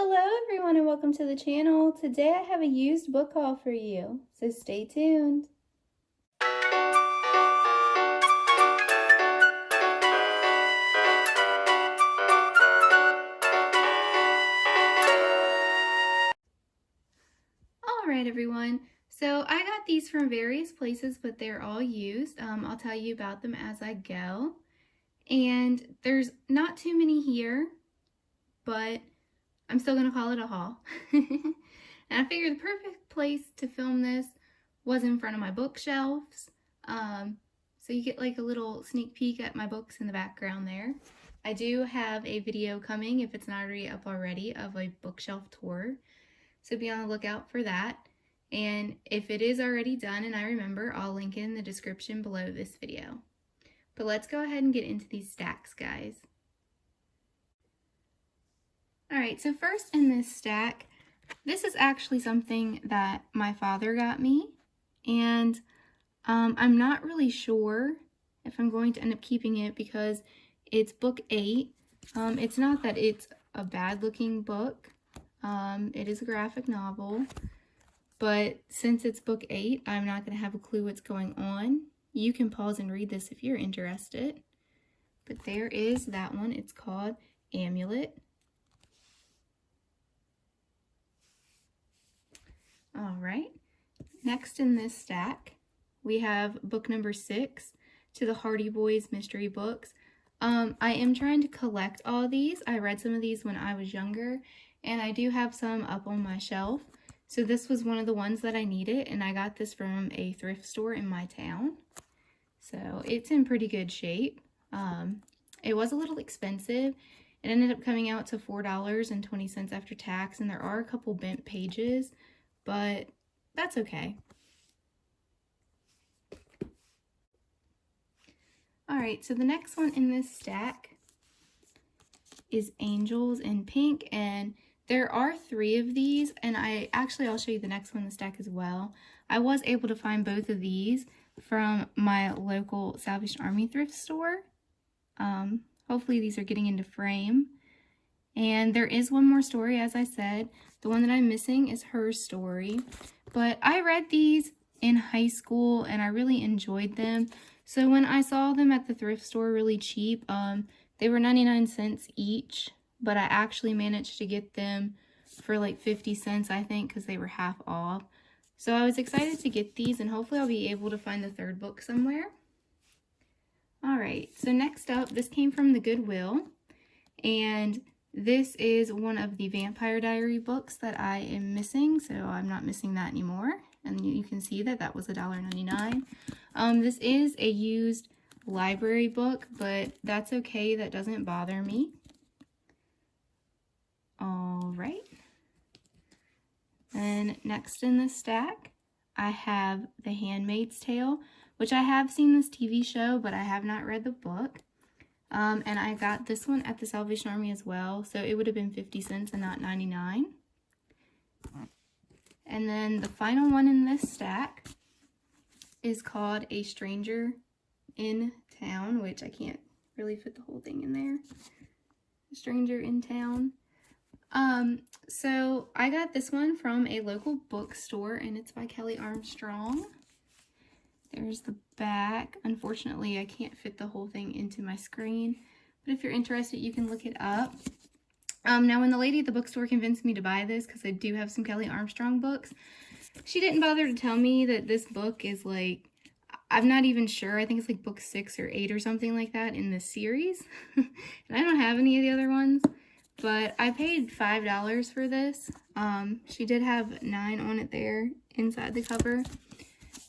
Hello everyone and welcome to the channel. Today I have a used book haul for you, so stay tuned. Alright everyone, so I got these from various places but they're all used. I'll tell you about them as I go. And there's not too many here, but I'm still going to call it a haul. And I figured the perfect place to film this was in front of my bookshelves. So you get like a little sneak peek at my books in the background there. I do have a video coming, if it's not already up already, of a bookshelf tour. So be on the lookout for that. And if it is already done and I remember, I'll link it in the description below this video. But let's go ahead and get into these stacks, guys. Alright, so first in this stack, this is actually something that my father got me, and I'm not really sure if I'm going to end up keeping it because it's book 8. It's not that it's a bad looking book. It is a graphic novel, but since it's book 8, I'm not going to have a clue what's going on. You can pause and read this if you're interested. But there is that one. It's called Amulet. All right, next in this stack, we have book number 6, To the Hardy Boys Mystery Books. I am trying to collect all these. I read some of these when I was younger, and I do have some up on my shelf. So this was one of the ones that I needed, and I got this from a thrift store in my town. So it's in pretty good shape. It was a little expensive. It ended up coming out to $4.20 after tax, and there are a couple bent pages, but that's okay. Alright, so the next one in this stack is Angels in Pink, and there are 3 of these, and I'll show you the next one in the stack as well. I was able to find both of these from my local Salvation Army thrift store. Hopefully these are getting into frame. And there is one more story, as I said. The one that I'm missing is Her Story. But I read these in high school and I really enjoyed them. So when I saw them at the thrift store really cheap, they were 99 cents each. But I actually managed to get them for like 50 cents, I think, because they were half off. So I was excited to get these, and hopefully I'll be able to find the third book somewhere. Alright, so next up, this came from the Goodwill. And this is one of the Vampire Diary books that I am missing, so I'm not missing that anymore. And you can see that that was $1.99. This is a used library book, but that's okay. That doesn't bother me. All right. And next in the stack, I have The Handmaid's Tale, which I have seen this TV show, but I have not read the book. And I got this one at the Salvation Army as well, so it would have been 50 cents and not 99. And then the final one in this stack is called A Stranger in Town, which I can't really fit the whole thing in there. A Stranger in Town. So I got this one from a local bookstore, and it's by Kelly Armstrong. There's the back. Unfortunately, I can't fit the whole thing into my screen, but if you're interested, you can look it up. Now, when the lady at the bookstore convinced me to buy this, because I do have some Kelly Armstrong books, she didn't bother to tell me that this book is like, I'm not even sure, I think it's like book 6 or 8 or something like that in this series. And I don't have any of the other ones, but I paid $5 for this. She did have 9 on it there inside the cover.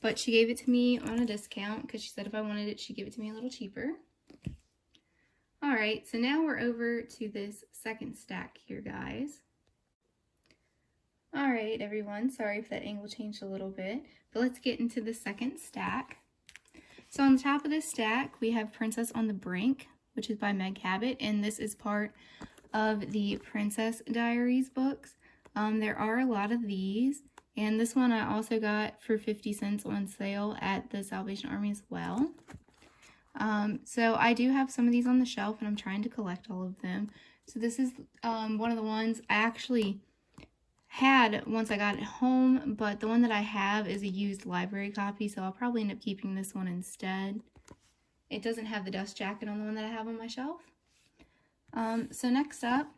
But she gave it to me on a discount because she said if I wanted it, she'd give it to me a little cheaper. Alright, so now we're over to this second stack here, guys. Alright, everyone. Sorry if that angle changed a little bit. But let's get into the second stack. So on the top of this stack, we have Princess on the Brink, which is by Meg Cabot. And this is part of the Princess Diaries books. There are a lot of these. And this one I also got for 50 cents on sale at the Salvation Army as well. So I do have some of these on the shelf, and I'm trying to collect all of them. So this is one of the ones I actually had once I got it home, but the one that I have is a used library copy, so I'll probably end up keeping this one instead. It doesn't have the dust jacket on the one that I have on my shelf. So next up,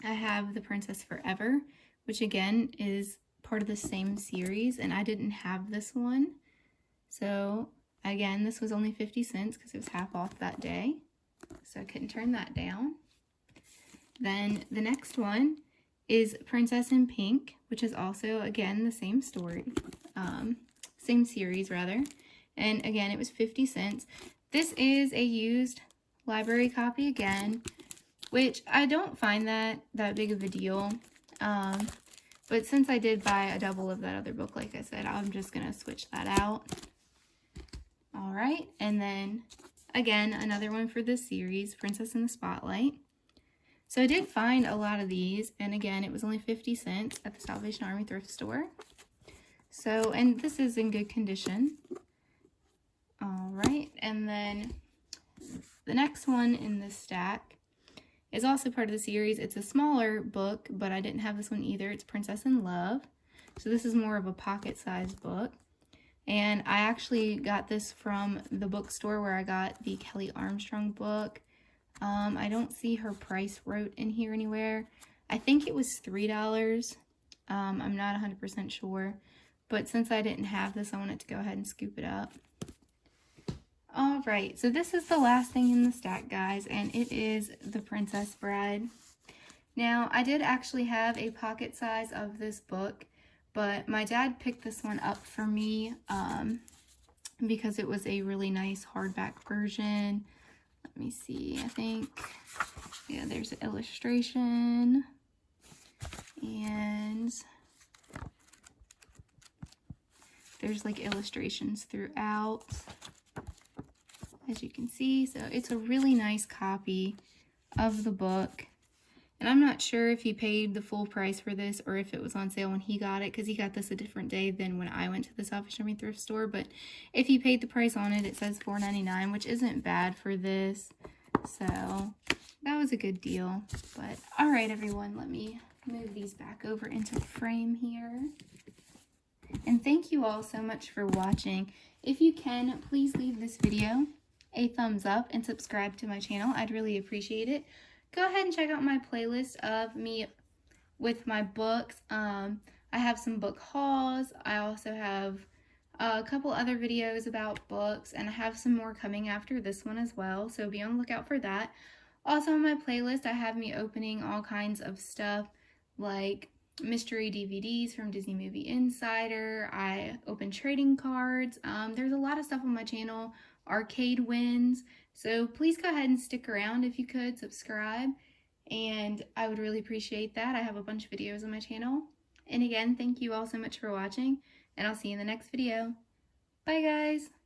I have The Princess Forever, which again is part of the same series, and I didn't have this one. So again, this was only 50 cents because it was half off that day, so I couldn't turn that down. Then the next one is Princess in Pink, which is also, again, the same story, same series rather, and again, it was 50 cents. This is a used library copy again, which I don't find that big of a deal, but since I did buy a double of that other book, like I said, I'm just going to switch that out. All right, and then, again, another one for this series, Princess in the Spotlight. So I did find a lot of these, and again, it was only 50 cents at the Salvation Army thrift store. So, and this is in good condition. All right, and then the next one in this stack is also part of the series. It's a smaller book, but I didn't have this one either. It's Princess in Love. So this is more of a pocket-sized book. And I actually got this from the bookstore where I got the Kelly Armstrong book. I don't see her price wrote in here anywhere. I think it was $3. I'm not 100% sure. But since I didn't have this, I wanted to go ahead and scoop it up. Alright, so this is the last thing in the stack, guys, and it is The Princess Bride. Now, I did actually have a pocket size of this book, but my dad picked this one up for me because it was a really nice hardback version. Let me see, I think, yeah, there's an illustration, and there's like illustrations throughout, as you can see. So it's a really nice copy of the book. And I'm not sure if he paid the full price for this or if it was on sale when he got it, because he got this a different day than when I went to the Salvation Army thrift store. But if he paid the price on it, it says $4.99, which isn't bad for this. So that was a good deal. But all right, everyone, let me move these back over into the frame here. And thank you all so much for watching. If you can, please leave this video a thumbs up and subscribe to my channel. I'd really appreciate it. Go ahead and check out my playlist of me with my books. I have some book hauls. I also have a couple other videos about books, and I have some more coming after this one as well, so be on the lookout for that. Also on my playlist, I have me opening all kinds of stuff like mystery DVDs from Disney Movie Insider. I open trading cards. There's a lot of stuff on my channel, arcade wins. So please go ahead and stick around if you could, subscribe, and I would really appreciate that. I have a bunch of videos on my channel. And again, thank you all so much for watching, and I'll see you in the next video. Bye, guys!